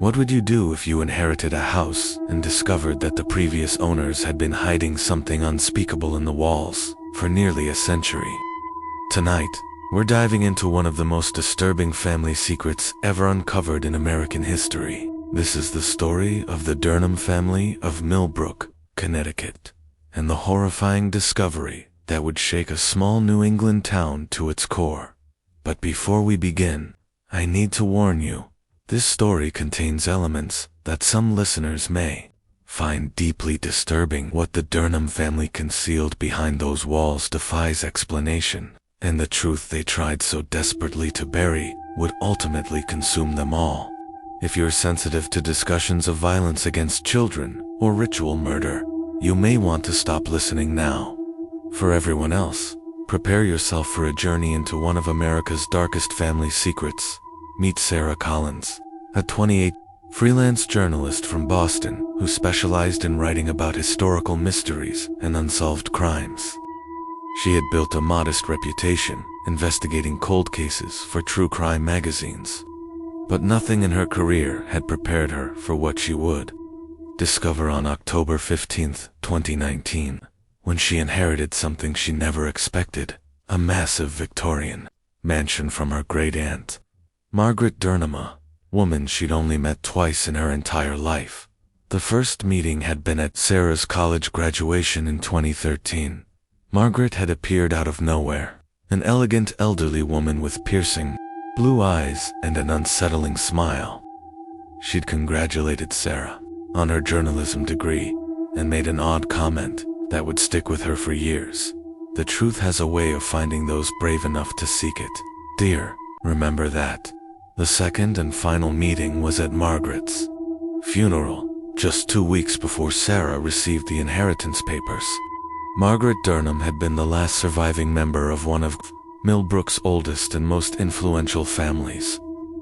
What would you do if you inherited a house and discovered that the previous owners had been hiding something unspeakable in the walls for nearly a century? Tonight, we're diving into one of the most disturbing family secrets ever uncovered in American history. This is the story of the Durnham family of Milbrook, Connecticut, and the horrifying discovery that would shake a small New England town to its core. But before we begin, I need to warn you, this story contains elements that some listeners may find deeply disturbing. What the Durnham family concealed behind those walls defies explanation, and the truth they tried so desperately to bury would ultimately consume them all. If you're sensitive to discussions of violence against children or ritual murder, you may want to stop listening now. For everyone else, prepare yourself for a journey into one of America's darkest family secrets. Meet Sarah Collins, a 28 freelance journalist from Boston who specialized in writing about historical mysteries and unsolved crimes. She had built a modest reputation investigating cold cases for true crime magazines, but nothing in her career had prepared her for what she would discover on October 15, 2019, when she inherited something she never expected, a massive Victorian mansion from her great-aunt, Margaret Durnham, a woman she'd only met twice in her entire life. The first meeting had been at Sarah's college graduation in 2013. Margaret had appeared out of nowhere, an elegant elderly woman with piercing blue eyes and an unsettling smile. She'd congratulated Sarah on her journalism degree and made an odd comment that would stick with her for years. The truth has a way of finding those brave enough to seek it. Dear, remember that. The second and final meeting was at Margaret's funeral, just 2 weeks before Sarah received the inheritance papers. Margaret Durnham had been the last surviving member of one of Milbrook's oldest and most influential families.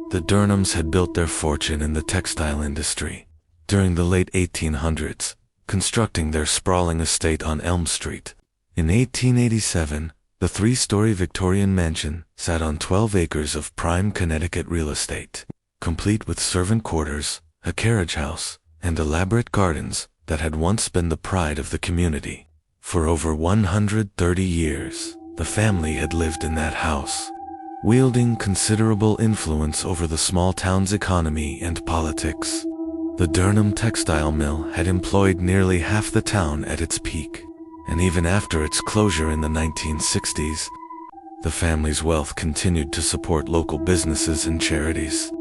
The Durnhams had built their fortune in the textile industry during the late 1800s, constructing their sprawling estate on Elm Street. In 1887, the 3-story Victorian mansion sat on 12 acres of prime Connecticut real estate, complete with servant quarters, a carriage house, and elaborate gardens that had once been the pride of the community. For over 130 years, the family had lived in that house, wielding considerable influence over the small town's economy and politics. The Durnham textile mill had employed nearly half the town at its peak, and even after its closure in the 1960s, the family's wealth continued to support local businesses and charities.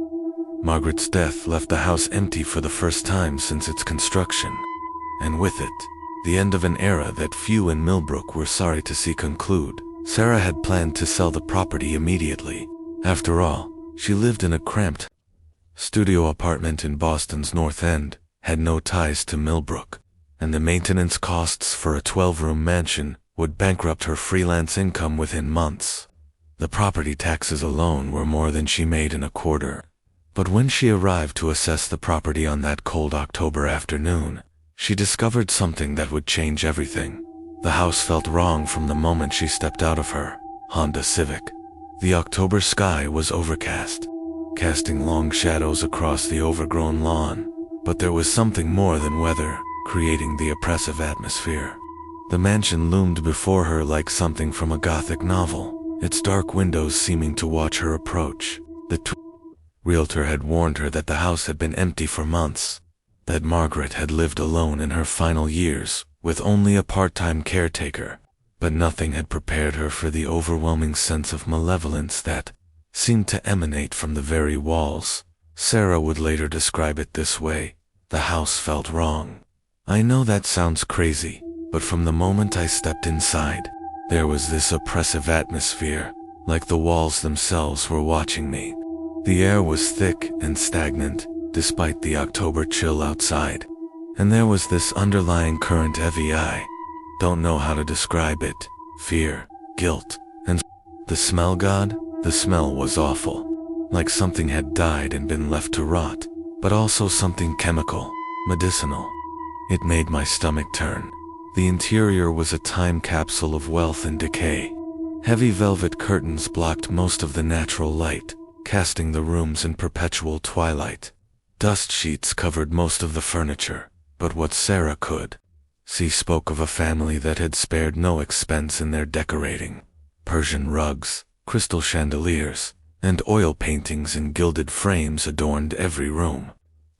Margaret's death left the house empty for the first time since its construction, and with it, the end of an era that few in Milbrook were sorry to see conclude. Sarah had planned to sell the property immediately. After all, she lived in a cramped studio apartment in Boston's North End, had no ties to Milbrook, and the maintenance costs for a 12-room mansion would bankrupt her freelance income within months. The property taxes alone were more than she made in a quarter. But when she arrived to assess the property on that cold October afternoon, she discovered something that would change everything. The house felt wrong from the moment she stepped out of her Honda Civic. The October sky was overcast, casting long shadows across the overgrown lawn, but there was something more than weather creating the oppressive atmosphere. The mansion loomed before her like something from a Gothic novel, its dark windows seeming to watch her approach. The realtor had warned her that the house had been empty for months, that Margaret had lived alone in her final years, with only a part-time caretaker, but nothing had prepared her for the overwhelming sense of malevolence that seemed to emanate from the very walls. Sarah would later describe it this way: the house felt wrong. I know that sounds crazy, but from the moment I stepped inside, there was this oppressive atmosphere, like the walls themselves were watching me. The air was thick and stagnant, despite the October chill outside. And there was this underlying current I don't know how to describe it, fear, guilt, and the smell. God, the smell was awful, like something had died and been left to rot, but also something chemical, medicinal. It made my stomach turn. The interior was a time capsule of wealth and decay. Heavy velvet curtains blocked most of the natural light, casting the rooms in perpetual twilight. Dust sheets covered most of the furniture, but what Sarah could see spoke of a family that had spared no expense in their decorating. Persian rugs, crystal chandeliers, and oil paintings in gilded frames adorned every room.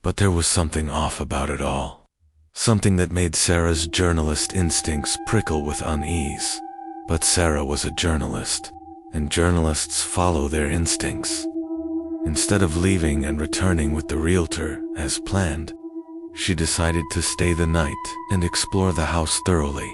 But there was something off about it all. Something that made Sarah's journalist instincts prickle with unease. But Sarah was a journalist, and journalists follow their instincts. Instead of leaving and returning with the realtor, as planned, she decided to stay the night and explore the house thoroughly.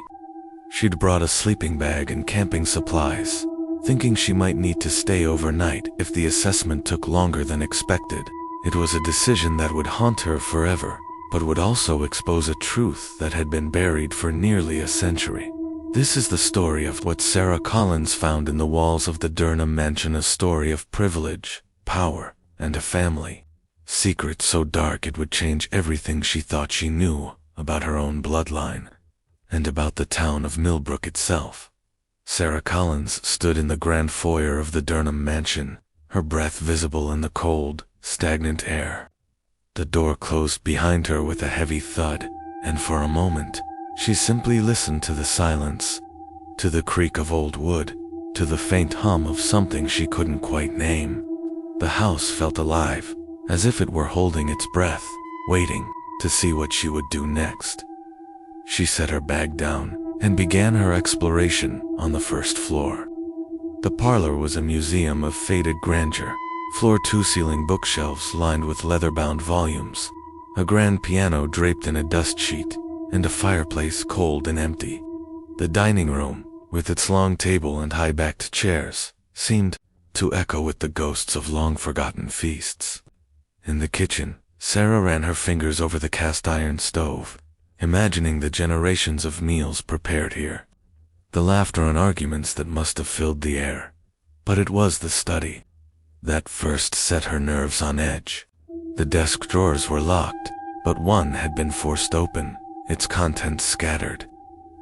She'd brought a sleeping bag and camping supplies, thinking she might need to stay overnight if the assessment took longer than expected. It was a decision that would haunt her forever, but would also expose a truth that had been buried for nearly a century. This is the story of what Sarah Collins found in the walls of the Durnham mansion, a story of privilege, power, and a family. Secrets so dark it would change everything she thought she knew about her own bloodline, and about the town of Milbrook itself. Sarah Collins stood in the grand foyer of the Durnham mansion, her breath visible in the cold, stagnant air. The door closed behind her with a heavy thud, and for a moment, she simply listened to the silence, to the creak of old wood, to the faint hum of something she couldn't quite name. The house felt alive, as if it were holding its breath, waiting to see what she would do next. She set her bag down and began her exploration on the first floor. The parlor was a museum of faded grandeur. Floor-to-ceiling bookshelves lined with leather-bound volumes, a grand piano draped in a dust sheet, and a fireplace cold and empty. The dining room, with its long table and high-backed chairs, seemed to echo with the ghosts of long-forgotten feasts. In the kitchen, Sarah ran her fingers over the cast-iron stove, imagining the generations of meals prepared here. The laughter and arguments that must have filled the air. But it was the study that first set her nerves on edge. The desk drawers were locked, but one had been forced open, its contents scattered.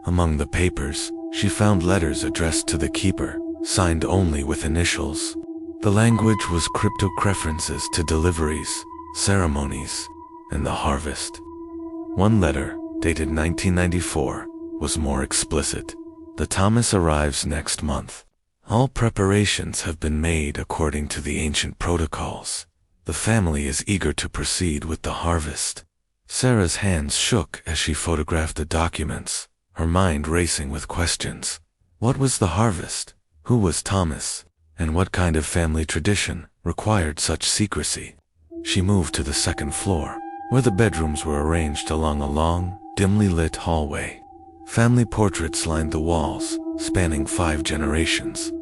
Among the papers, she found letters addressed to the keeper, signed only with initials. The language was cryptic references to deliveries, ceremonies, and the harvest. One letter, dated 1994, was more explicit. The Thomas arrives next month. All preparations have been made according to the ancient protocols. The family is eager to proceed with the harvest. Sarah's hands shook as she photographed the documents, her mind racing with questions. What was the harvest? Who was Thomas? And what kind of family tradition required such secrecy? She moved to the second floor, where the bedrooms were arranged along a long, dimly lit hallway. Family portraits lined the walls, spanning 5 generations.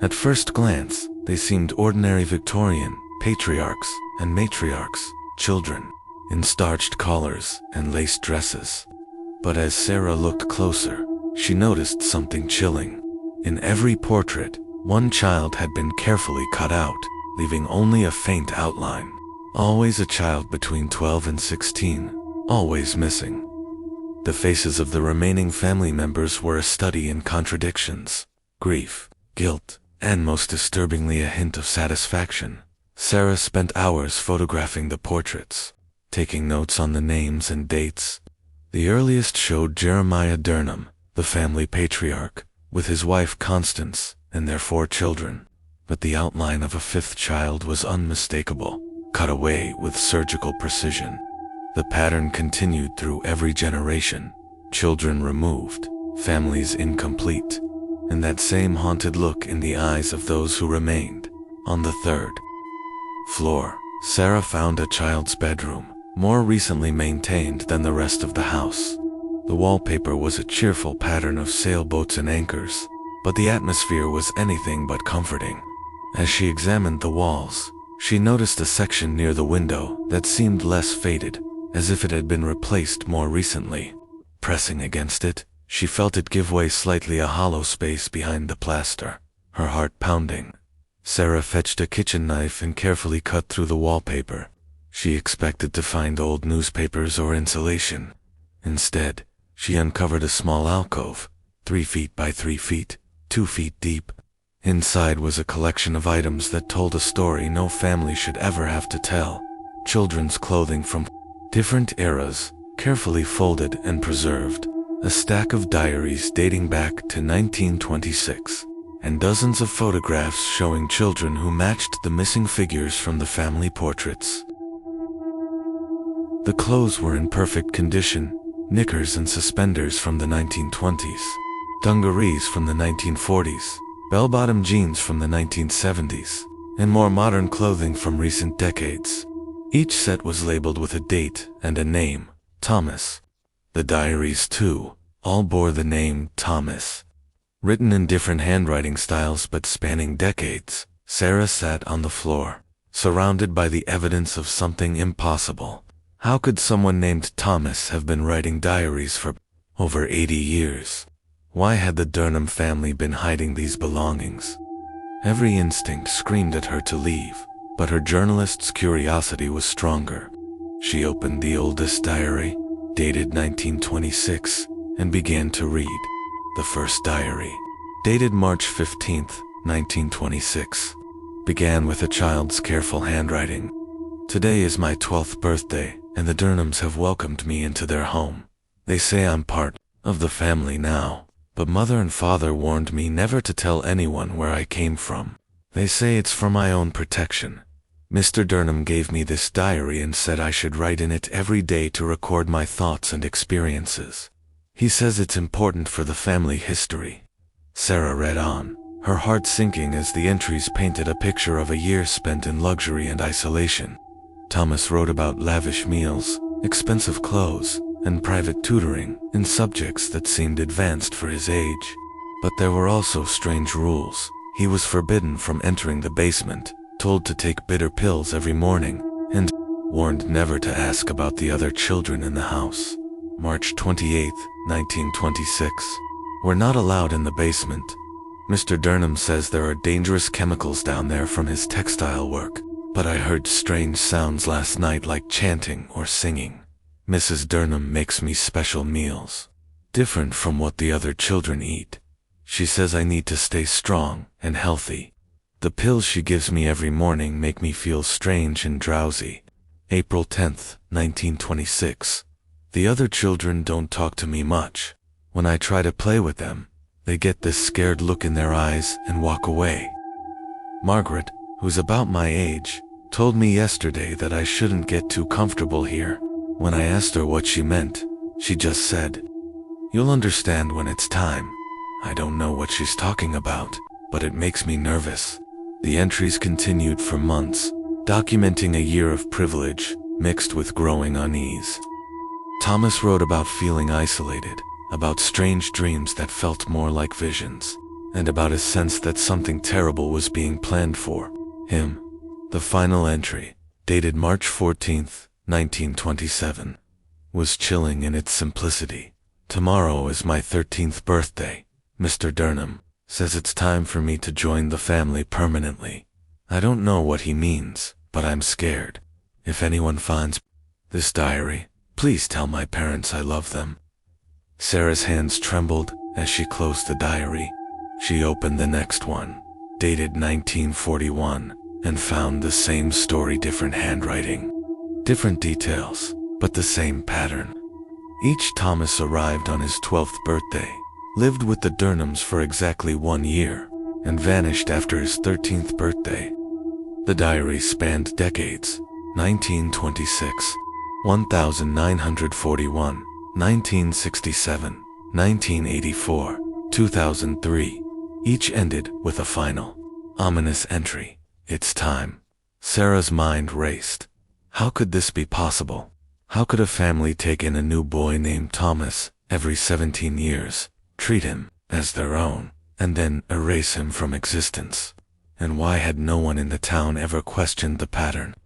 At first glance, they seemed ordinary Victorian patriarchs and matriarchs, children, in starched collars and lace dresses. But as Sarah looked closer, she noticed something chilling. In every portrait, one child had been carefully cut out, leaving only a faint outline. Always a child between 12 and 16, always missing. The faces of the remaining family members were a study in contradictions, grief, guilt, and most disturbingly a hint of satisfaction. Sarah spent hours photographing the portraits, taking notes on the names and dates. The earliest showed Jeremiah Durnham, the family patriarch, with his wife Constance and their 4 children. But the outline of a 5th child was unmistakable, cut away with surgical precision. The pattern continued through every generation, children removed, families incomplete, and that same haunted look in the eyes of those who remained. On the 3rd floor, Sarah found a child's bedroom, more recently maintained than the rest of the house. The wallpaper was a cheerful pattern of sailboats and anchors, but the atmosphere was anything but comforting. As she examined the walls, she noticed a section near the window that seemed less faded, as if it had been replaced more recently. Pressing against it, she felt it give way slightly, a hollow space behind the plaster, her heart pounding. Sarah fetched a kitchen knife and carefully cut through the wallpaper. She expected to find old newspapers or insulation. Instead, she uncovered a small alcove, 3 feet by 3 feet, 2 feet deep. Inside was a collection of items that told a story no family should ever have to tell. children's clothing from different eras, carefully folded and preserved, a stack of diaries dating back to 1926, and dozens of photographs showing children who matched the missing figures from the family portraits. The clothes were in perfect condition, knickers and suspenders from the 1920s, dungarees from the 1940s, bell-bottom jeans from the 1970s, and more modern clothing from recent decades. Each set was labeled with a date and a name, Thomas. The diaries, too, all bore the name Thomas. Written in different handwriting styles but spanning decades, Sarah sat on the floor, surrounded by the evidence of something impossible. How could someone named Thomas have been writing diaries for over 80 years? Why had the Durnham family been hiding these belongings? Every instinct screamed at her to leave, but her journalist's curiosity was stronger. She opened the oldest diary, dated 1926, and began to read. The first diary, dated March 15, 1926, began with a child's careful handwriting. Today is my 12th birthday, and the Durnhams have welcomed me into their home. They say I'm part of the family now, but Mother and Father warned me never to tell anyone where I came from. They say it's for my own protection. Mr. Durnham gave me this diary and said I should write in it every day to record my thoughts and experiences. He says it's important for the family history. Sarah read on, her heart sinking as the entries painted a picture of a year spent in luxury and isolation. Thomas wrote about lavish meals, expensive clothes, and private tutoring in subjects that seemed advanced for his age. But there were also strange rules. He was forbidden from entering the basement, told to take bitter pills every morning, and warned never to ask about the other children in the house. March 28, 1926. We're not allowed in the basement. Mr. Durnham says there are dangerous chemicals down there from his textile work, but I heard strange sounds last night like chanting or singing. Mrs. Durnham makes me special meals, different from what the other children eat. She says I need to stay strong and healthy. The pills she gives me every morning make me feel strange and drowsy. April 10th, 1926. The other children don't talk to me much. When I try to play with them, they get this scared look in their eyes and walk away. Margaret, who's about my age, told me yesterday that I shouldn't get too comfortable here. When I asked her what she meant, she just said, "You'll understand when it's time." I don't know what she's talking about, but it makes me nervous. The entries continued for months, documenting a year of privilege mixed with growing unease. Thomas wrote about feeling isolated, about strange dreams that felt more like visions, and about a sense that something terrible was being planned for him. The final entry, dated March 14th, 1927, was chilling in its simplicity. Tomorrow is my 13th birthday. Mr. Durnham says it's time for me to join the family permanently. I don't know what he means, but I'm scared. If anyone finds this diary, please tell my parents I love them. Sarah's hands trembled as she closed the diary. She opened the next one, dated 1941, and found the same story, different handwriting, different details, but the same pattern. Each Thomas arrived on his 12th birthday, lived with the Durnhams for exactly 1 year, and vanished after his 13th birthday. The diary spanned decades: 1926, 1941, 1967, 1984, 2003. Each ended with a final, ominous entry. It's time. Sarah's mind raced. How could this be possible? How could a family take in a new boy named Thomas every 17 years, treat him as their own, and then erase him from existence? And why had no one in the town ever questioned the pattern?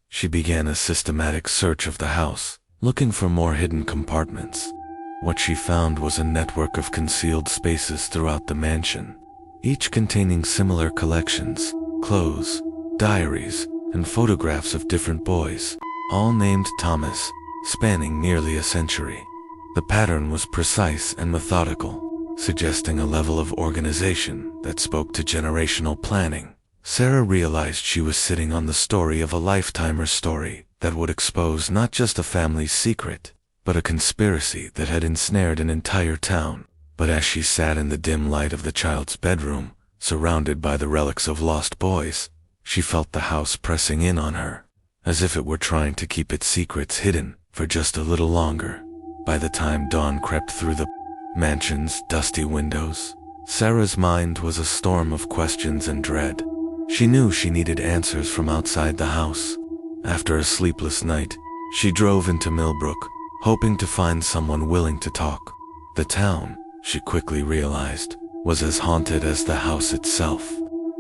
She began a systematic search of the house, looking for more hidden compartments. What she found was a network of concealed spaces throughout the mansion, each containing similar collections, clothes, diaries, and photographs of different boys, all named Thomas, spanning nearly a century. The pattern was precise and methodical, suggesting a level of organization that spoke to generational planning. Sarah realized she was sitting on the story of a lifetime, her story, that would expose not just a family's secret, but a conspiracy that had ensnared an entire town. But as she sat in the dim light of the child's bedroom, surrounded by the relics of lost boys, she felt the house pressing in on her, as if it were trying to keep its secrets hidden for just a little longer. By the time dawn crept through the mansion's dusty windows, Sarah's mind was a storm of questions and dread. She knew she needed answers from outside the house. After a sleepless night, she drove into Milbrook, hoping to find someone willing to talk. The town, she quickly realized, was as haunted as the house itself.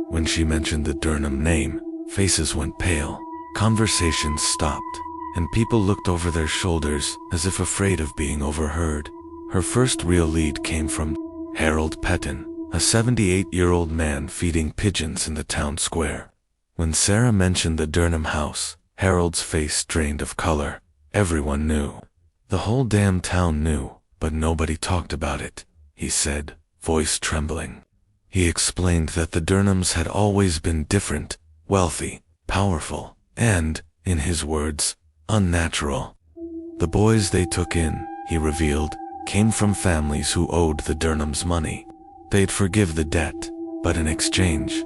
When she mentioned the Durnham name, faces went pale, conversations stopped, and people looked over their shoulders as if afraid of being overheard. Her first real lead came from Harold Petton, a 78-year-old man feeding pigeons in the town square. When Sarah mentioned the Durnham house, Harold's face drained of color. Everyone knew. The whole damn town knew, but nobody talked about it, he said, voice trembling. He explained that the Durnhams had always been different, wealthy, powerful, and, in his words, unnatural. The boys they took in, he revealed, came from families who owed the Durnhams money. They'd forgive the debt, but in exchange,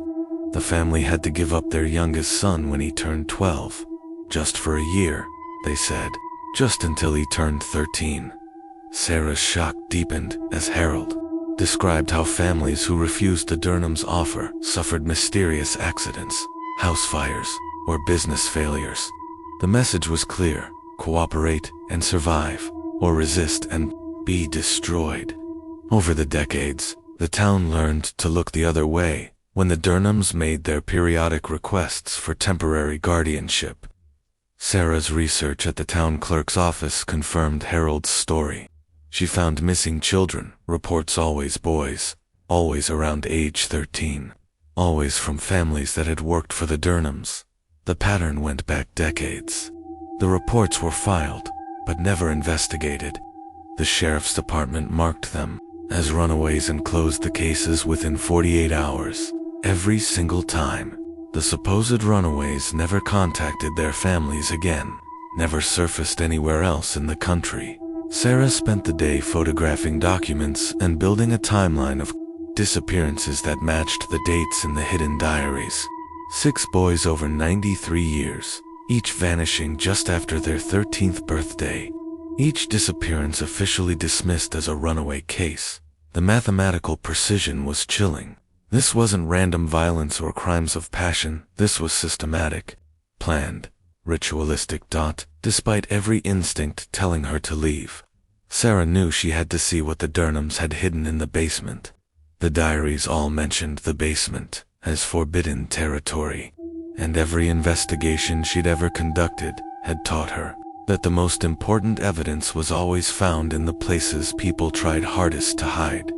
the family had to give up their youngest son when he turned 12. Just for a year, they said, just until he turned 13. Sarah's shock deepened as Harold described how families who refused the Durnham's offer suffered mysterious accidents, house fires, or business failures. The message was clear: cooperate and survive, or resist and be destroyed. Over the decades, the town learned to look the other way when the Durnhams made their periodic requests for temporary guardianship. Sarah's research at the town clerk's office confirmed Harold's story. She found missing children, reports always boys, always around age 13, always from families that had worked for the Durnhams. The pattern went back decades. The reports were filed, but never investigated. The sheriff's department marked them as runaways and closed the cases within 48 hours. Every single time, the supposed runaways never contacted their families again, never surfaced anywhere else in the country. Sarah spent the day photographing documents and building a timeline of disappearances that matched the dates in the hidden diaries. 6 boys over 93 years, each vanishing just after their 13th birthday. Each disappearance officially dismissed as a runaway case. The mathematical precision was chilling. This wasn't random violence or crimes of passion. This was systematic, planned, ritualistic. Despite every instinct telling her to leave, Sarah knew she had to see what the Durnhams had hidden in the basement. The diaries all mentioned the basement as forbidden territory, and every investigation she'd ever conducted had taught her that the most important evidence was always found in the places people tried hardest to hide.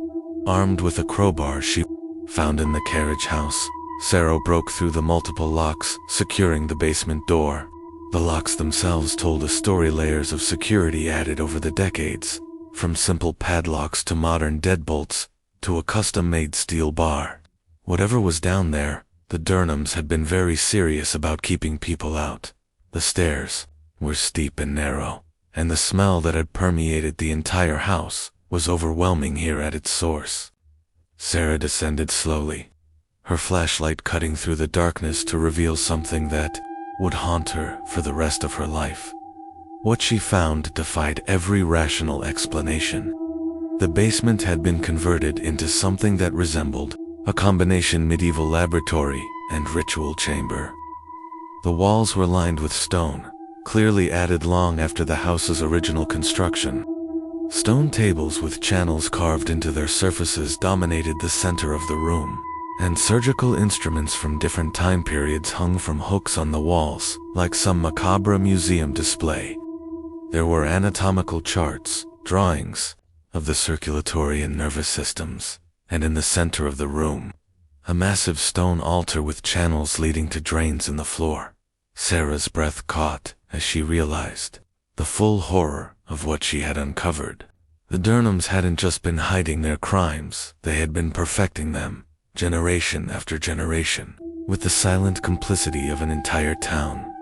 Armed with a crowbar she found in the carriage house, Sarah broke through the multiple locks, securing the basement door. The locks themselves told a story: layers of security added over the decades, from simple padlocks to modern deadbolts, to a custom-made steel bar. Whatever was down there, the Durnhams had been very serious about keeping people out. The stairs were steep and narrow, and the smell that had permeated the entire house was overwhelming here at its source. Sarah descended slowly, her flashlight cutting through the darkness to reveal something that would haunt her for the rest of her life. What she found defied every rational explanation. The basement had been converted into something that resembled a combination medieval laboratory and ritual chamber. The walls were lined with stone, clearly added long after the house's original construction. Stone tables with channels carved into their surfaces dominated the center of the room, and surgical instruments from different time periods hung from hooks on the walls, like some macabre museum display. There were anatomical charts, drawings, of the circulatory and nervous systems, and in the center of the room, a massive stone altar with channels leading to drains in the floor. Sarah's breath caught as she realized the full horror of what she had uncovered. The Durnhams hadn't just been hiding their crimes, they had been perfecting them, generation after generation, with the silent complicity of an entire town.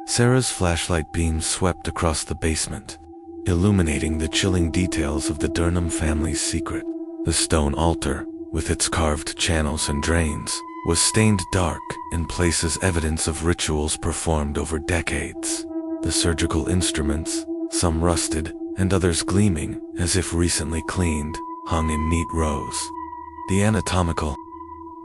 Sarah's flashlight beam swept across the basement, illuminating the chilling details of the Durnham family's secret. The stone altar, with its carved channels and drains, was stained dark in places, evidence of rituals performed over decades. The surgical instruments, some rusted and others gleaming as if recently cleaned, hung in neat rows. The anatomical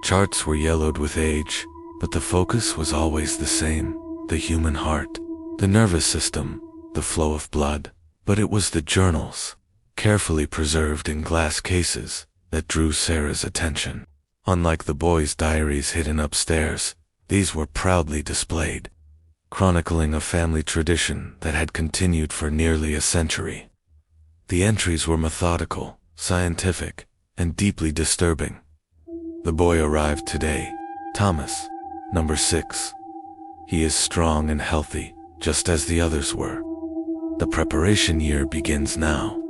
charts were yellowed with age, but the focus was always the same: the human heart, the nervous system, the flow of blood. But it was the journals, carefully preserved in glass cases, that drew Sarah's attention. Unlike the boys' diaries hidden upstairs, these were proudly displayed, chronicling a family tradition that had continued for nearly a century. The entries were methodical, scientific, and deeply disturbing. The boy arrived today, Thomas, number 6. He is strong and healthy, just as the others were. The preparation year begins now.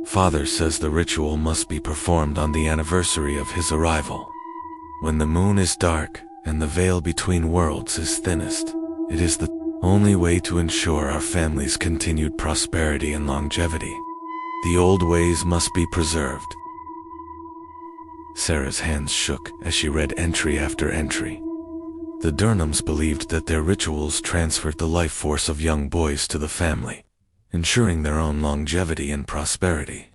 Father says the ritual must be performed on the anniversary of his arrival. When the moon is dark and the veil between worlds is thinnest, it is the only way to ensure our family's continued prosperity and longevity. The old ways must be preserved. Sarah's hands shook as she read entry after entry. The Durnhams believed that their rituals transferred the life force of young boys to the family, ensuring their own longevity and prosperity.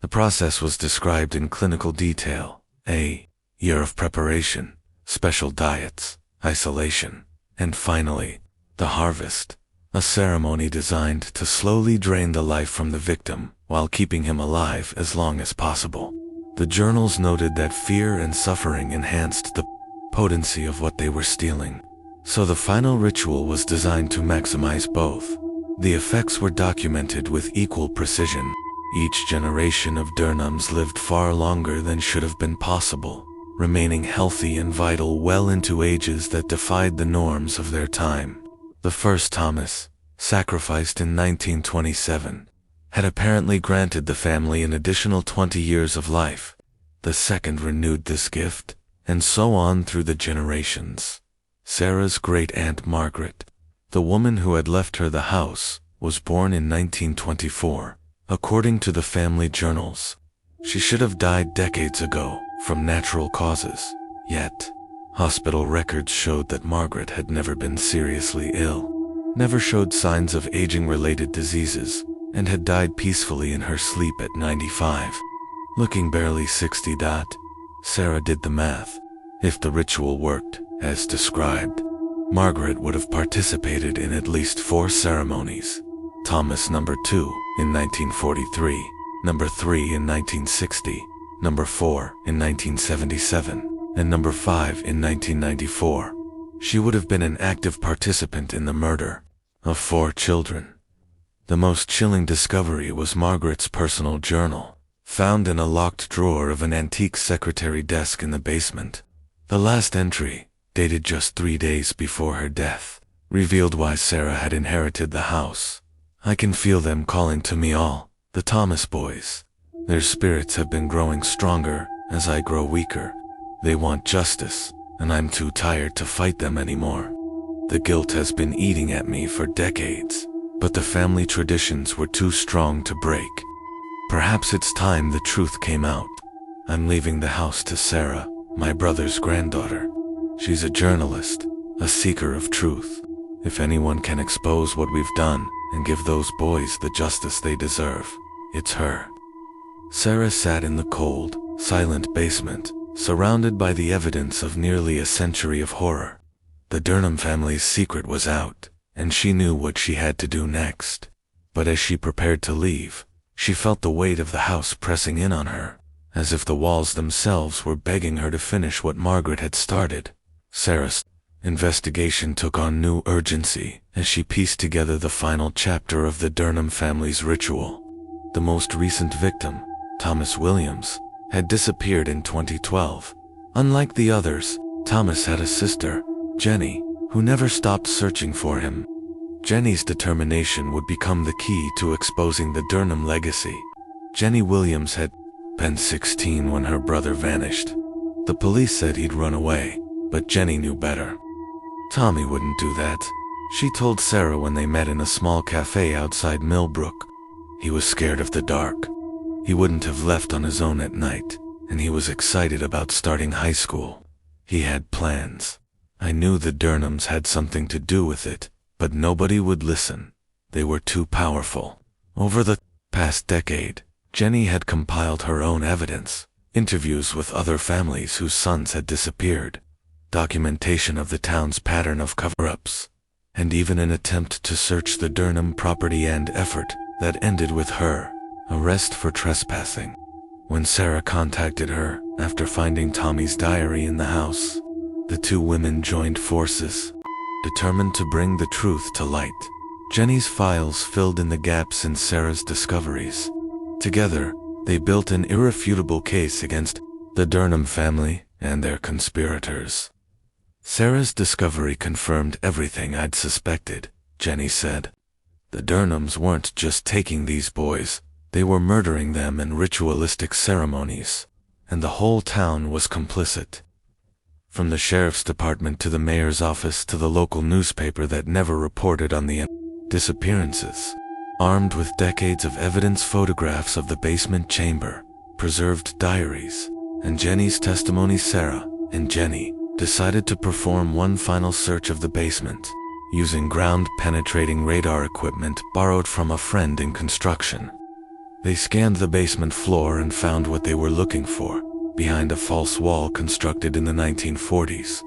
The process was described in clinical detail: a year of preparation, special diets, isolation, and finally, the harvest, a ceremony designed to slowly drain the life from the victim while keeping him alive as long as possible. The journals noted that fear and suffering enhanced the potency of what they were stealing, so the final ritual was designed to maximize both. The effects were documented with equal precision. Each generation of Durnhams lived far longer than should have been possible, remaining healthy and vital well into ages that defied the norms of their time. The first Thomas, sacrificed in 1927, had apparently granted the family an additional 20 years of life. The second renewed this gift, and so on through the generations. Sarah's great-aunt Margaret, the woman who had left her the house, was born in 1924, according to the family journals. She should have died decades ago, from natural causes. Yet, hospital records showed that Margaret had never been seriously ill, never showed signs of aging-related diseases, and had died peacefully in her sleep at 95. Looking barely 60. Sarah did the math. If the ritual worked, as described, Margaret would have participated in at least 4 ceremonies. Thomas number 2 in 1943, number 3 in 1960, number 4 in 1977, and number 5 in 1994. She would have been an active participant in the murder of 4 children. The most chilling discovery was Margaret's personal journal, found in a locked drawer of an antique secretary desk in the basement. The last entry, dated just 3 days before her death, revealed why Sarah had inherited the house. I can feel them calling to me all, the Thomas boys. Their spirits have been growing stronger as I grow weaker. They want justice, and I'm too tired to fight them anymore. The guilt has been eating at me for decades, but the family traditions were too strong to break. Perhaps it's time the truth came out. I'm leaving the house to Sarah, my brother's granddaughter. She's a journalist, a seeker of truth. If anyone can expose what we've done and give those boys the justice they deserve, it's her. Sarah sat in the cold, silent basement, surrounded by the evidence of nearly a century of horror. The Durnham family's secret was out, and she knew what she had to do next. But as she prepared to leave, she felt the weight of the house pressing in on her, as if the walls themselves were begging her to finish what Margaret had started. Sarah's investigation took on new urgency as she pieced together the final chapter of the Durnham family's ritual. The most recent victim, Thomas Williams, had disappeared in 2012. Unlike the others, Thomas had a sister, Jenny, who never stopped searching for him. Jenny's determination would become the key to exposing the Durnham legacy. Jenny Williams had been 16 when her brother vanished. The police said he'd run away, but Jenny knew better. Tommy wouldn't do that. She told Sarah when they met in a small cafe outside Milbrook. He was scared of the dark. He wouldn't have left on his own at night, and he was excited about starting high school. He had plans. I knew the Durnhams had something to do with it, but nobody would listen. They were too powerful. Over the past decade, Jenny had compiled her own evidence, interviews with other families whose sons had disappeared, documentation of the town's pattern of cover-ups, and even an attempt to search the Durnham property and effort that ended with her arrest for trespassing. When Sarah contacted her after finding Tommy's diary in the house, the two women joined forces, determined to bring the truth to light. Jenny's files filled in the gaps in Sarah's discoveries. Together, they built an irrefutable case against the Durnham family and their conspirators. Sarah's discovery confirmed everything I'd suspected, Jenny said. The Durnhams weren't just taking these boys, they were murdering them in ritualistic ceremonies, and the whole town was complicit. From the sheriff's department to the mayor's office to the local newspaper that never reported on the disappearances. Armed with decades of evidence, photographs of the basement chamber, preserved diaries, and Jenny's testimony, Sarah and Jenny decided to perform one final search of the basement, using ground-penetrating radar equipment borrowed from a friend in construction. They scanned the basement floor and found what they were looking for, behind a false wall constructed in the 1940s.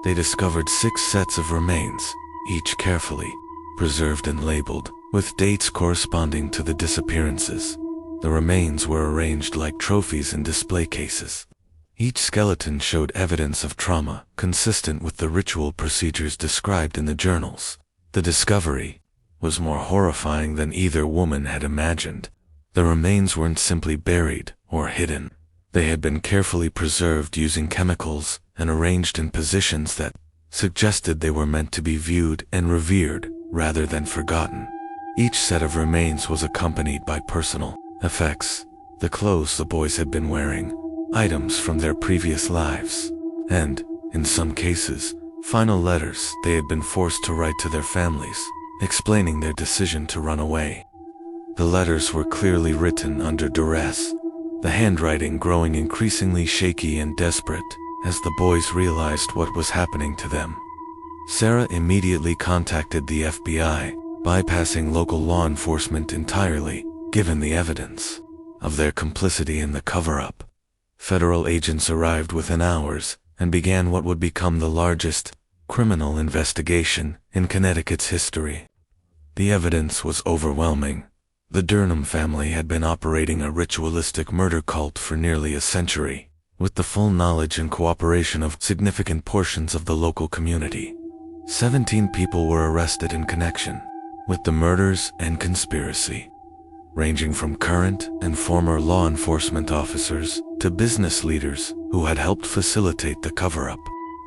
They discovered 6 sets of remains, each carefully preserved and labeled, with dates corresponding to the disappearances. The remains were arranged like trophies in display cases. Each skeleton showed evidence of trauma, consistent with the ritual procedures described in the journals. The discovery was more horrifying than either woman had imagined. The remains weren't simply buried or hidden. They had been carefully preserved using chemicals and arranged in positions that suggested they were meant to be viewed and revered rather than forgotten. Each set of remains was accompanied by personal effects, the clothes the boys had been wearing, items from their previous lives, and, in some cases, final letters they had been forced to write to their families, explaining their decision to run away. The letters were clearly written under duress, the handwriting growing increasingly shaky and desperate as the boys realized what was happening to them. Sarah immediately contacted the FBI, bypassing local law enforcement entirely, given the evidence of their complicity in the cover-up. Federal agents arrived within hours and began what would become the largest criminal investigation in Connecticut's history. The evidence was overwhelming. The Durnham family had been operating a ritualistic murder cult for nearly a century, with the full knowledge and cooperation of significant portions of the local community. 17 people were arrested in connection with the murders and conspiracy, ranging from current and former law enforcement officers to business leaders who had helped facilitate the cover-up.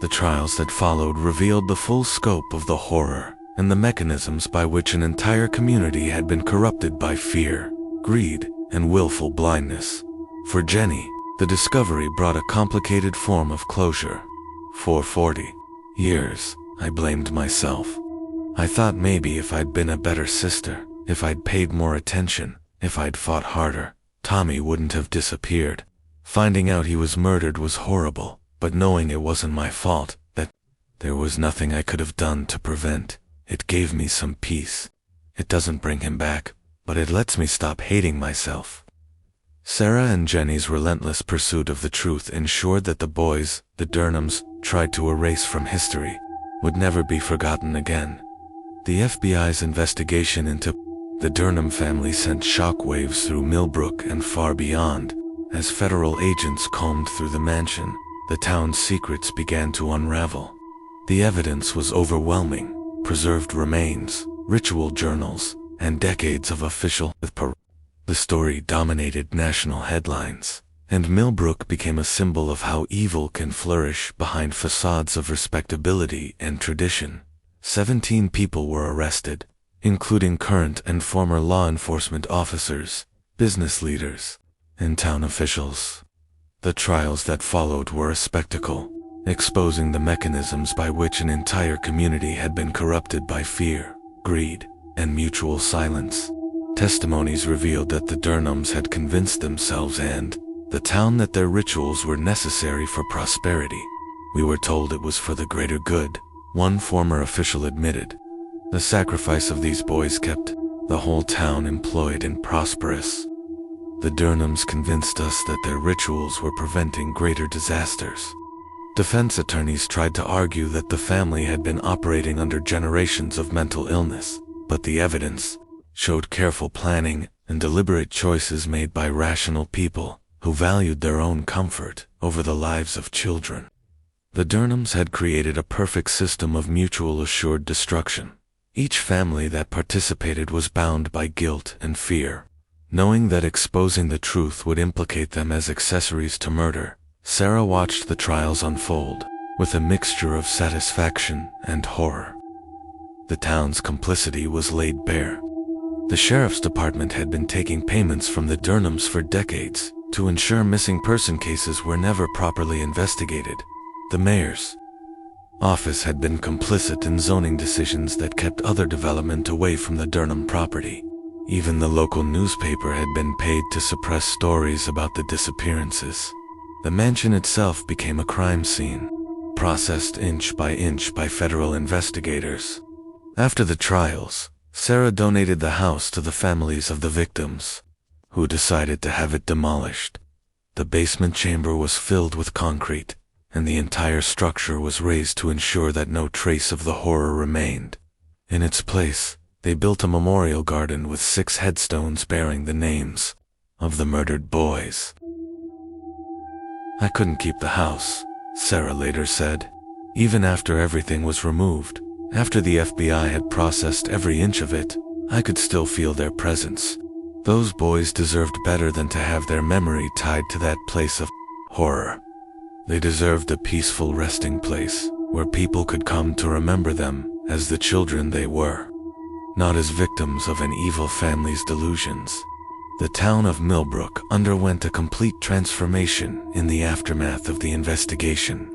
The trials that followed revealed the full scope of the horror and the mechanisms by which an entire community had been corrupted by fear, greed, and willful blindness. For Jenny, the discovery brought a complicated form of closure. For 40 years, I blamed myself. I thought maybe if I'd been a better sister, if I'd paid more attention, if I'd fought harder, Tommy wouldn't have disappeared. Finding out he was murdered was horrible, but knowing it wasn't my fault, that there was nothing I could have done to prevent, it gave me some peace. It doesn't bring him back, but it lets me stop hating myself. Sarah and Jenny's relentless pursuit of the truth ensured that the boys, the Durnhams, tried to erase from history, would never be forgotten again. The FBI's investigation into the Durnham family sent shockwaves through Milbrook and far beyond. As federal agents combed through the mansion, the town's secrets began to unravel. The evidence was overwhelming: preserved remains, ritual journals, and decades of official The story dominated national headlines, and Milbrook became a symbol of how evil can flourish behind facades of respectability and tradition. 17 people were arrested, including current and former law enforcement officers, business leaders, and town officials. The trials that followed were a spectacle. exposing the mechanisms by which an entire community had been corrupted by fear, greed, and mutual silence. Testimonies revealed that the Durnhams had convinced themselves and the town that their rituals were necessary for prosperity. "We were told it was for the greater good," one former official admitted. "The sacrifice of these boys kept the whole town employed and prosperous. The Durnhams convinced us that their rituals were preventing greater disasters." Defense attorneys tried to argue that the family had been operating under generations of mental illness, but the evidence showed careful planning and deliberate choices made by rational people who valued their own comfort over the lives of children. The Durnhams had created a perfect system of mutual assured destruction. Each family that participated was bound by guilt and fear. Knowing that exposing the truth would implicate them as accessories to murder, Sarah watched the trials unfold with a mixture of satisfaction and horror. The town's complicity was laid bare. The sheriff's department had been taking payments from the Durnhams for decades to ensure missing person cases were never properly investigated. The mayor's office had been complicit in zoning decisions that kept other development away from the Durnham property. Even the local newspaper had been paid to suppress stories about the disappearances. The mansion itself became a crime scene, processed inch by federal investigators. After the trials, Sarah donated the house to the families of the victims, who decided to have it demolished. The basement chamber was filled with concrete, and the entire structure was raised to ensure that no trace of the horror remained. In its place, they built a memorial garden with 6 headstones bearing the names of the murdered boys. "I couldn't keep the house," Sarah later said. "Even after everything was removed, after the FBI had processed every inch of it, I could still feel their presence. Those boys deserved better than to have their memory tied to that place of horror. They deserved a peaceful resting place where people could come to remember them as the children they were, not as victims of an evil family's delusions." The town of Milbrook underwent a complete transformation in the aftermath of the investigation.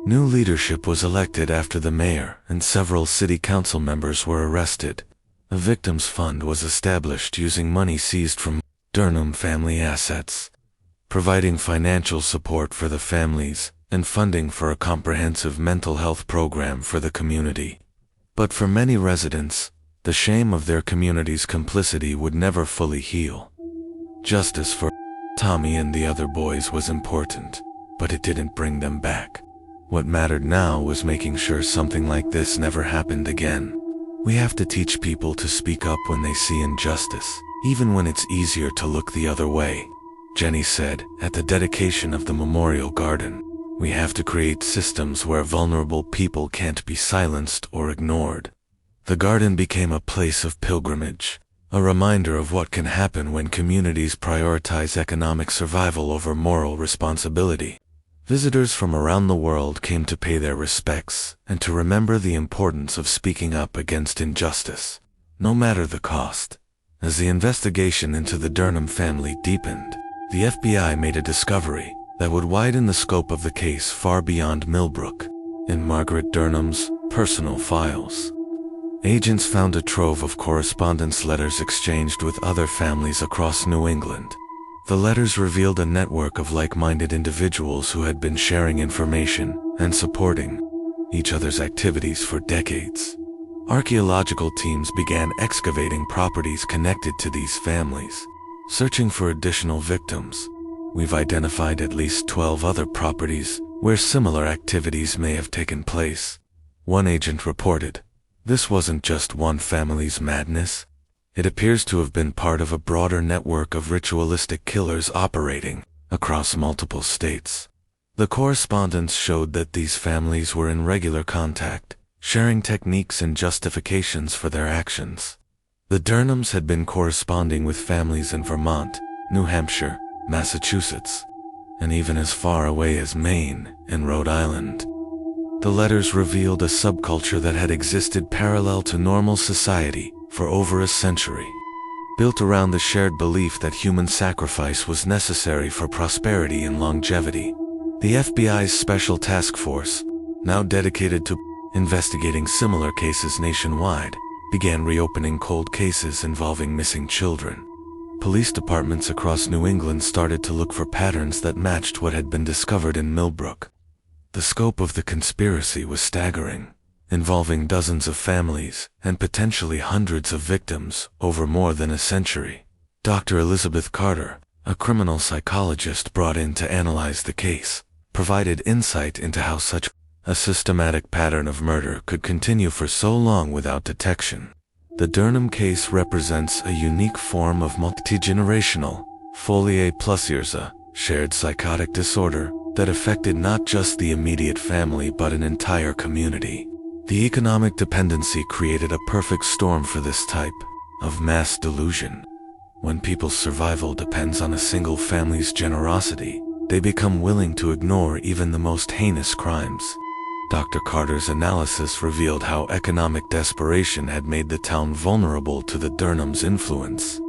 New leadership was elected after the mayor and several city council members were arrested. A victims fund was established using money seized from Durnham family assets, providing financial support for the families and funding for a comprehensive mental health program for the community. But for many residents, the shame of their community's complicity would never fully heal. Justice for Tommy and the other boys was important, but it didn't bring them back. What mattered now was making sure something like this never happened again. "We have to teach people to speak up when they see injustice, even when it's easier to look the other way," Jenny said at the dedication of the memorial garden. "We have to create systems where vulnerable people can't be silenced or ignored." The garden became a place of pilgrimage, a reminder of what can happen when communities prioritize economic survival over moral responsibility. Visitors from around the world came to pay their respects and to remember the importance of speaking up against injustice, no matter the cost. As the investigation into the Durnham family deepened, the FBI made a discovery that would widen the scope of the case far beyond Milbrook. In Margaret Durnham's personal files, agents found a trove of correspondence letters exchanged with other families across New England. The letters revealed a network of like-minded individuals who had been sharing information and supporting each other's activities for decades. Archaeological teams began excavating properties connected to these families, searching for additional victims. "We've identified at least 12 other properties where similar activities may have taken place," one agent reported. This wasn't just one family's madness. It appears to have been part of a broader network of ritualistic killers operating across multiple states. The correspondence showed that these families were in regular contact, sharing techniques and justifications for their actions. The Durnhams had been corresponding with families in Vermont, New Hampshire, Massachusetts, and even as far away as Maine and Rhode Island. The letters revealed a subculture that had existed parallel to normal society for over a century, built around the shared belief that human sacrifice was necessary for prosperity and longevity. The FBI's Special Task Force, now dedicated to investigating similar cases nationwide, began reopening cold cases involving missing children. Police departments across New England started to look for patterns that matched what had been discovered in Milbrook. The scope of the conspiracy was staggering, involving dozens of families and potentially hundreds of victims over more than a century. Dr. Elizabeth Carter, a criminal psychologist brought in to analyze the case, provided insight into how such a systematic pattern of murder could continue for so long without detection. The Durnham case represents a unique form of multigenerational, folie plusieurs, shared psychotic disorder that affected not just the immediate family but an entire community. The economic dependency created a perfect storm for this type of mass delusion. When people's survival depends on a single family's generosity, they become willing to ignore even the most heinous crimes. Dr. Carter's analysis revealed how economic desperation had made the town vulnerable to the Durnham's influence.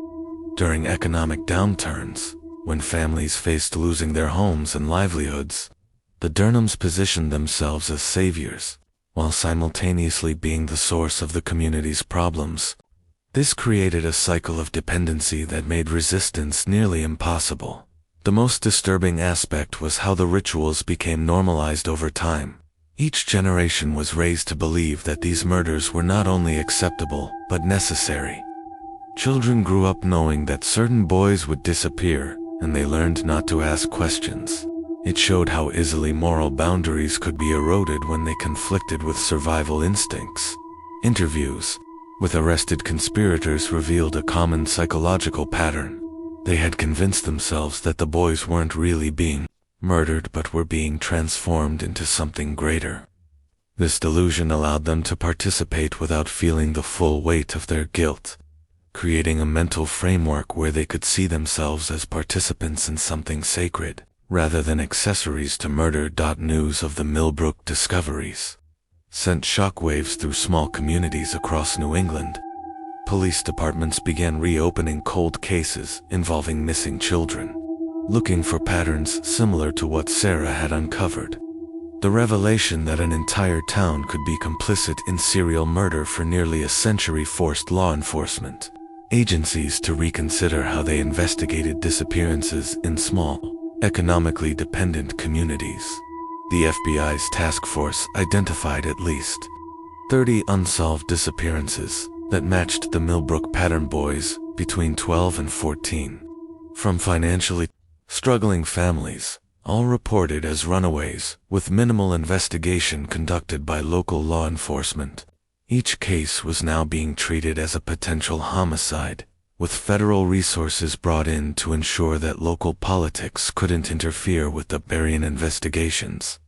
During economic downturns, when families faced losing their homes and livelihoods, the Durnhams positioned themselves as saviors, while simultaneously being the source of the community's problems. This created a cycle of dependency that made resistance nearly impossible. The most disturbing aspect was how the rituals became normalized over time. Each generation was raised to believe that these murders were not only acceptable, but necessary. Children grew up knowing that certain boys would disappear, and they learned not to ask questions. It showed how easily moral boundaries could be eroded when they conflicted with survival instincts. Interviews with arrested conspirators revealed a common psychological pattern. They had convinced themselves that the boys weren't really being murdered but were being transformed into something greater. This delusion allowed them to participate without feeling the full weight of their guilt, creating a mental framework where they could see themselves as participants in something sacred, rather than accessories to murder. News of the Milbrook discoveries sent shockwaves through small communities across New England. Police departments began reopening cold cases involving missing children, looking for patterns similar to what Sarah had uncovered. The revelation that an entire town could be complicit in serial murder for nearly a century forced law enforcement agencies to reconsider how they investigated disappearances in small, economically dependent communities. The FBI's task force identified at least 30 unsolved disappearances that matched the Milbrook pattern boys between 12 and 14. From financially struggling families, all reported as runaways, with minimal investigation conducted by local law enforcement. Each case was now being treated as a potential homicide, with federal resources brought in to ensure that local politics couldn't interfere with the Victorian investigations.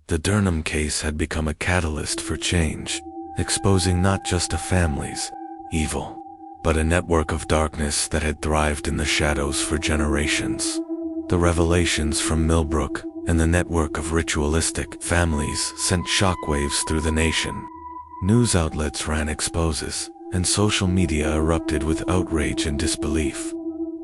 The Durnham case had become a catalyst for change, exposing not just a family's evil, but a network of darkness that had thrived in the shadows for generations. The revelations from Milbrook and the network of ritualistic families sent shockwaves through the nation. News outlets ran exposes, and social media erupted with outrage and disbelief.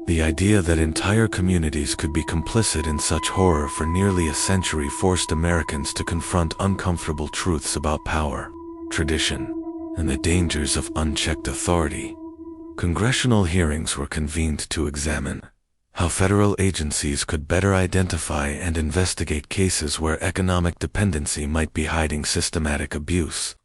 The idea that entire communities could be complicit in such horror for nearly a century forced Americans to confront uncomfortable truths about power, tradition, and the dangers of unchecked authority. Congressional hearings were convened to examine how federal agencies could better identify and investigate cases where economic dependency might be hiding systematic abuse.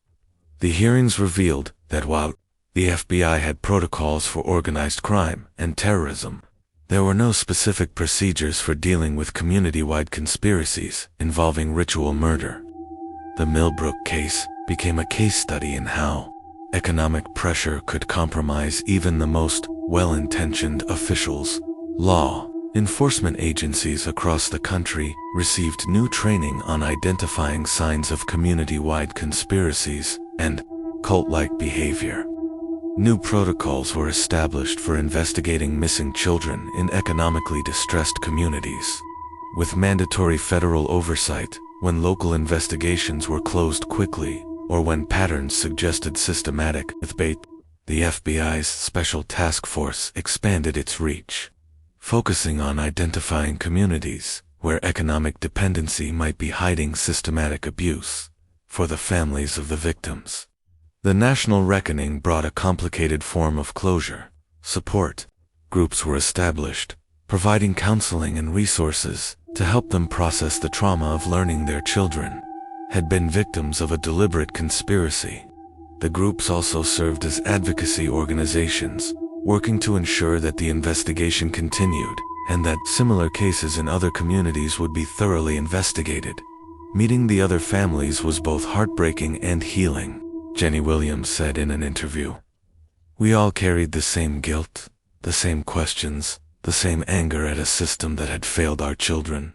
The hearings revealed that while the FBI had protocols for organized crime and terrorism, there were no specific procedures for dealing with community-wide conspiracies involving ritual murder. The Milbrook case became a case study in how economic pressure could compromise even the most well-intentioned officials. Law enforcement agencies across the country received new training on identifying signs of community-wide conspiracies and cult-like behavior. New protocols were established for investigating missing children in economically distressed communities, with mandatory federal oversight when local investigations were closed quickly or when patterns suggested systematic bait. The FBI's Special Task Force expanded its reach, focusing on identifying communities where economic dependency might be hiding systematic abuse for the families of the victims. The national reckoning brought a complicated form of closure. Support groups were established, providing counseling and resources to help them process the trauma of learning their children had been victims of a deliberate conspiracy. The groups also served as advocacy organizations, working to ensure that the investigation continued and that similar cases in other communities would be thoroughly investigated. Meeting the other families was both heartbreaking and healing, Jenny Williams said in an interview. We all carried the same guilt, the same questions, the same anger at a system that had failed our children.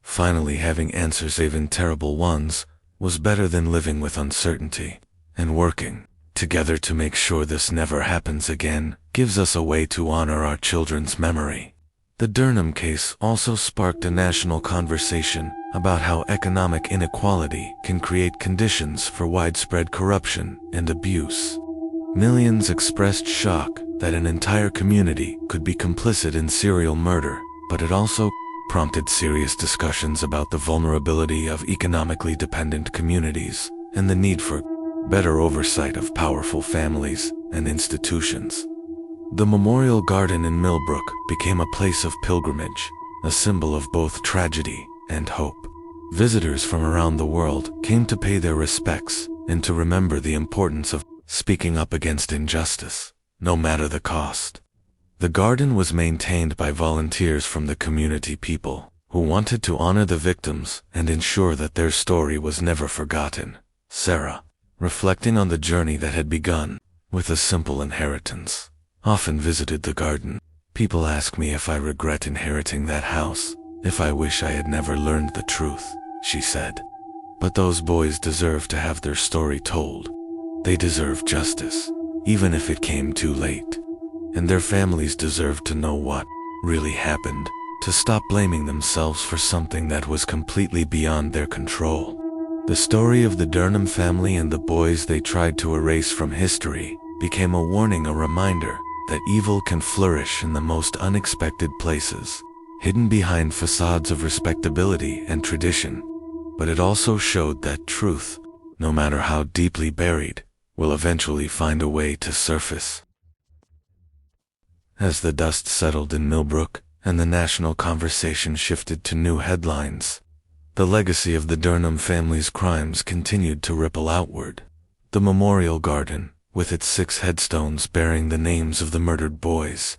Finally having answers, even terrible ones, was better than living with uncertainty, and working together to make sure this never happens again gives us a way to honor our children's memory. The Durnham case also sparked a national conversation about how economic inequality can create conditions for widespread corruption and abuse. Millions expressed shock that an entire community could be complicit in serial murder, but it also prompted serious discussions about the vulnerability of economically dependent communities and the need for better oversight of powerful families and institutions. The Memorial Garden in Milbrook became a place of pilgrimage, a symbol of both tragedy and hope. Visitors from around the world came to pay their respects and to remember the importance of speaking up against injustice, no matter the cost. The garden was maintained by volunteers from the community people who wanted to honor the victims and ensure that their story was never forgotten. Sarah, reflecting on the journey that had begun with a simple inheritance, often visited the garden. People ask me if I regret inheriting that house, if I wish I had never learned the truth, she said. But those boys deserve to have their story told. They deserve justice, even if it came too late. And their families deserve to know what really happened, to stop blaming themselves for something that was completely beyond their control. The story of the Durnham family and the boys they tried to erase from history became a warning, a reminder that evil can flourish in the most unexpected places, hidden behind facades of respectability and tradition. But it also showed that truth, no matter how deeply buried, will eventually find a way to surface. As the dust settled in Milbrook and the national conversation shifted to new headlines, the legacy of the Durnham family's crimes continued to ripple outward. The Memorial Garden, with its 6 headstones bearing the names of the murdered boys,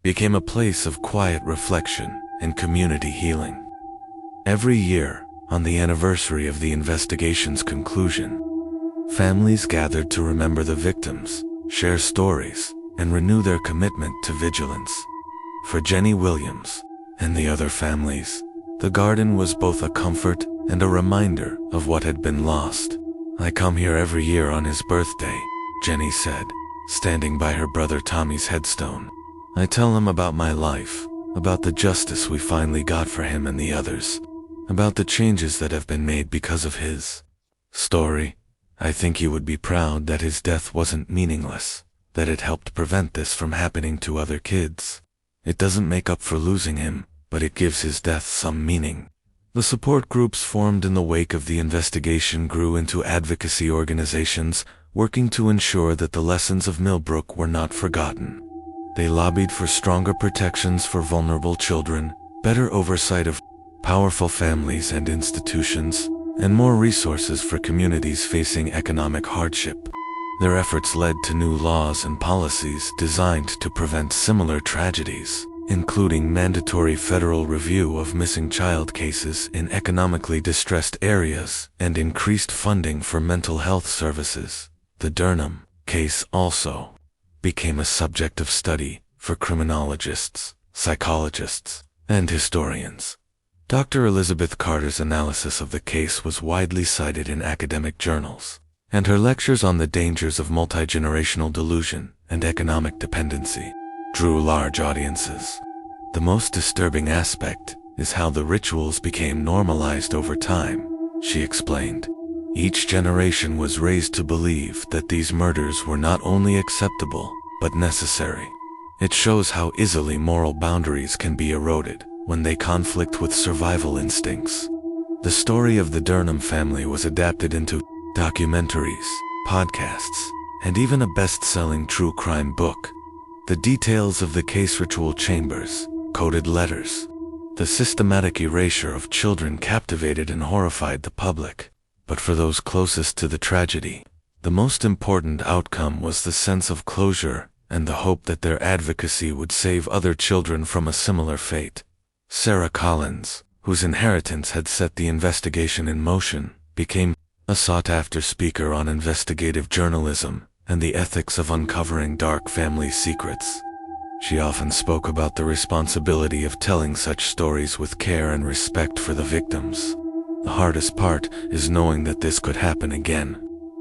became a place of quiet reflection and community healing. Every year, on the anniversary of the investigation's conclusion, families gathered to remember the victims, share stories, and renew their commitment to vigilance. For Jenny Williams and the other families, the garden was both a comfort and a reminder of what had been lost. I come here every year on his birthday, Jenny said, standing by her brother Tommy's headstone. I tell him about my life, about the justice we finally got for him and the others, about the changes that have been made because of his story. I think he would be proud that his death wasn't meaningless, that it helped prevent this from happening to other kids. It doesn't make up for losing him, but it gives his death some meaning. The support groups formed in the wake of the investigation grew into advocacy organizations, working to ensure that the lessons of Milbrook were not forgotten. They lobbied for stronger protections for vulnerable children, better oversight of powerful families and institutions, and more resources for communities facing economic hardship. Their efforts led to new laws and policies designed to prevent similar tragedies, including mandatory federal review of missing child cases in economically distressed areas and increased funding for mental health services. The Durnham case also became a subject of study for criminologists, psychologists, and historians. Dr. Elizabeth Carter's analysis of the case was widely cited in academic journals, and her lectures on the dangers of multi-generational delusion and economic dependency drew large audiences. The most disturbing aspect is how the rituals became normalized over time, she explained. Each generation was raised to believe that these murders were not only acceptable, but necessary. It shows how easily moral boundaries can be eroded, when they conflict with survival instincts. The story of the Durnham family was adapted into documentaries, podcasts, and even a best-selling true crime book. The details of the case, ritual chambers, coded letters, the systematic erasure of children captivated and horrified the public. But for those closest to the tragedy, the most important outcome was the sense of closure and the hope that their advocacy would save other children from a similar fate. Sarah Collins, whose inheritance had set the investigation in motion, became a sought-after speaker on investigative journalism and the ethics of uncovering dark family secrets. She often spoke about the responsibility of telling such stories with care and respect for the victims. The hardest part is knowing that this could happen again.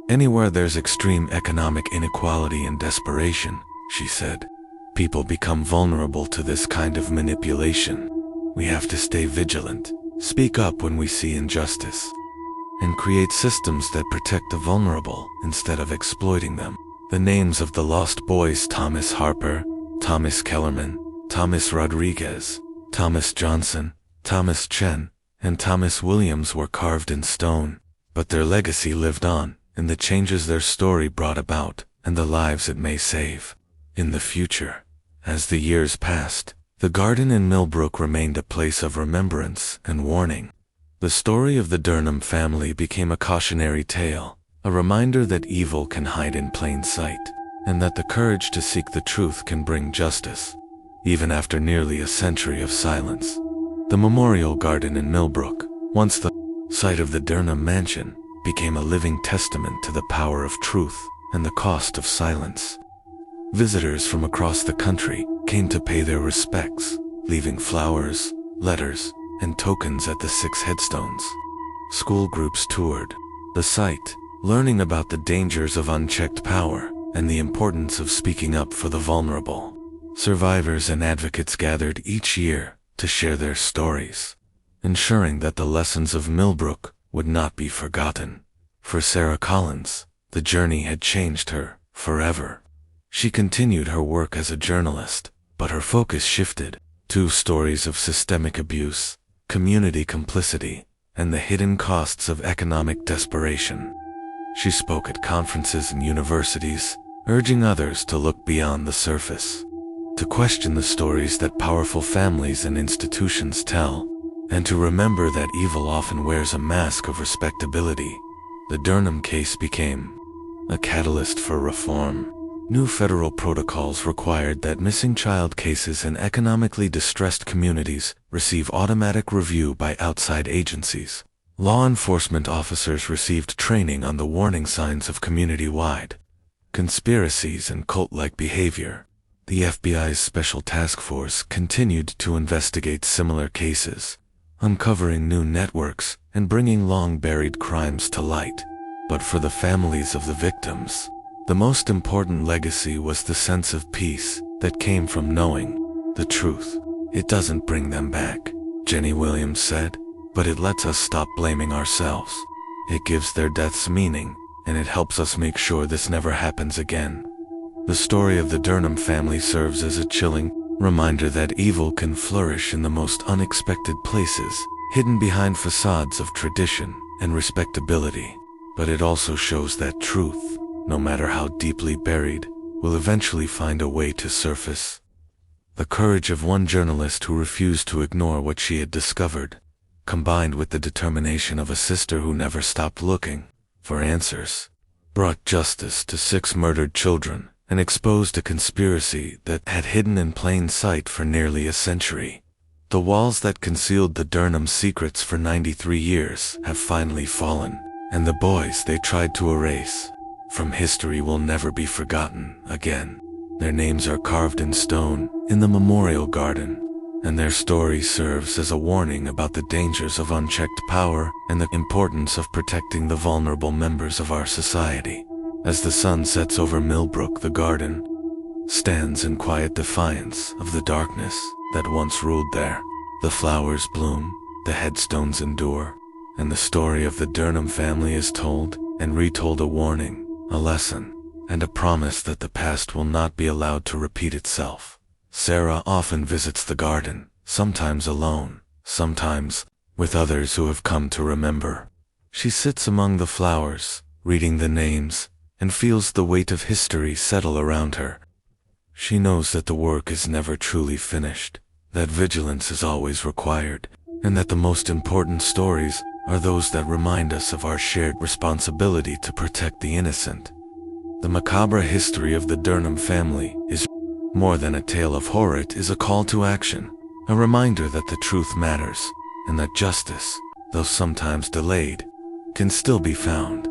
Anywhere there's extreme economic inequality and desperation, she said, people become vulnerable to this kind of manipulation. We have to stay vigilant, speak up when we see injustice, and create systems that protect the vulnerable instead of exploiting them. The names of the lost boys, Thomas Harper, Thomas Kellerman, Thomas Rodriguez, Thomas Johnson, Thomas Chen, and Thomas Williams were carved in stone, but their legacy lived on in the changes their story brought about and the lives it may save. In the future, as the years passed, the garden in Milbrook remained a place of remembrance and warning. The story of the Durnham family became a cautionary tale, a reminder that evil can hide in plain sight, and that the courage to seek the truth can bring justice, even after nearly a century of silence. The Memorial Garden in Milbrook, once the site of the Durnham mansion, became a living testament to the power of truth and the cost of silence. Visitors from across the country came to pay their respects, leaving flowers, letters, and tokens at the 6 headstones. School groups toured the site, learning about the dangers of unchecked power and the importance of speaking up for the vulnerable. Survivors and advocates gathered each year to share their stories, ensuring that the lessons of Milbrook would not be forgotten. For Sarah Collins, the journey had changed her forever. She continued her work as a journalist, but her focus shifted to stories of systemic abuse, community complicity, and the hidden costs of economic desperation. She spoke at conferences and universities, urging others to look beyond the surface, to question the stories that powerful families and institutions tell, and to remember that evil often wears a mask of respectability. The Durnham case became a catalyst for reform. New federal protocols required that missing child cases in economically distressed communities receive automatic review by outside agencies. Law enforcement officers received training on the warning signs of community-wide conspiracies and cult-like behavior. The FBI's Special Task Force continued to investigate similar cases, uncovering new networks and bringing long-buried crimes to light. But for the families of the victims, the most important legacy was the sense of peace that came from knowing the truth. It doesn't bring them back, Jenny Williams said, but it lets us stop blaming ourselves. It gives their deaths meaning, and it helps us make sure this never happens again. The story of the Durnham family serves as a chilling reminder that evil can flourish in the most unexpected places, hidden behind facades of tradition and respectability. But it also shows that truth, no matter how deeply buried, will eventually find a way to surface. The courage of one journalist who refused to ignore what she had discovered, combined with the determination of a sister who never stopped looking for answers, brought justice to 6 murdered children and exposed a conspiracy that had hidden in plain sight for nearly a century. The walls that concealed the Durnham secrets for 93 years have finally fallen, and the boys they tried to erase from history will never be forgotten again. Their names are carved in stone in the Memorial Garden, and their story serves as a warning about the dangers of unchecked power and the importance of protecting the vulnerable members of our society. As the sun sets over Milbrook, the garden stands in quiet defiance of the darkness that once ruled there. The flowers bloom, the headstones endure, and the story of the Durnham family is told and retold, a warning, a lesson, and a promise that the past will not be allowed to repeat itself. Sarah often visits the garden, sometimes alone, sometimes with others who have come to remember. She sits among the flowers, reading the names, and feels the weight of history settle around her. She knows that the work is never truly finished, that vigilance is always required, and that the most important stories are those that remind us of our shared responsibility to protect the innocent. The macabre history of the Durnham family is more than a tale of horror. It is a call to action, a reminder that the truth matters, and that justice, though sometimes delayed, can still be found.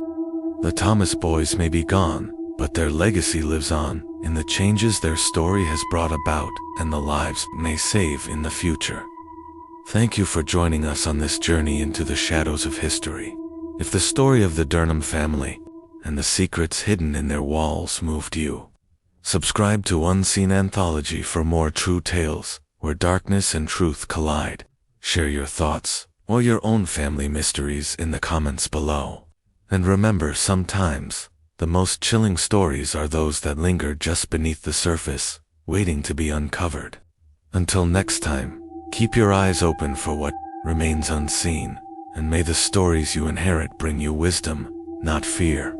The Thomas boys may be gone, but their legacy lives on in the changes their story has brought about and the lives may save in the future. Thank you for joining us on this journey into the shadows of history. If the story of the Durnham family and the secrets hidden in their walls moved you, subscribe to Unseen Anthology for more true tales where darkness and truth collide. Share your thoughts or your own family mysteries in the comments below. And remember, sometimes the most chilling stories are those that linger just beneath the surface, waiting to be uncovered. Until next time, keep your eyes open for what remains unseen, and may the stories you inherit bring you wisdom, not fear.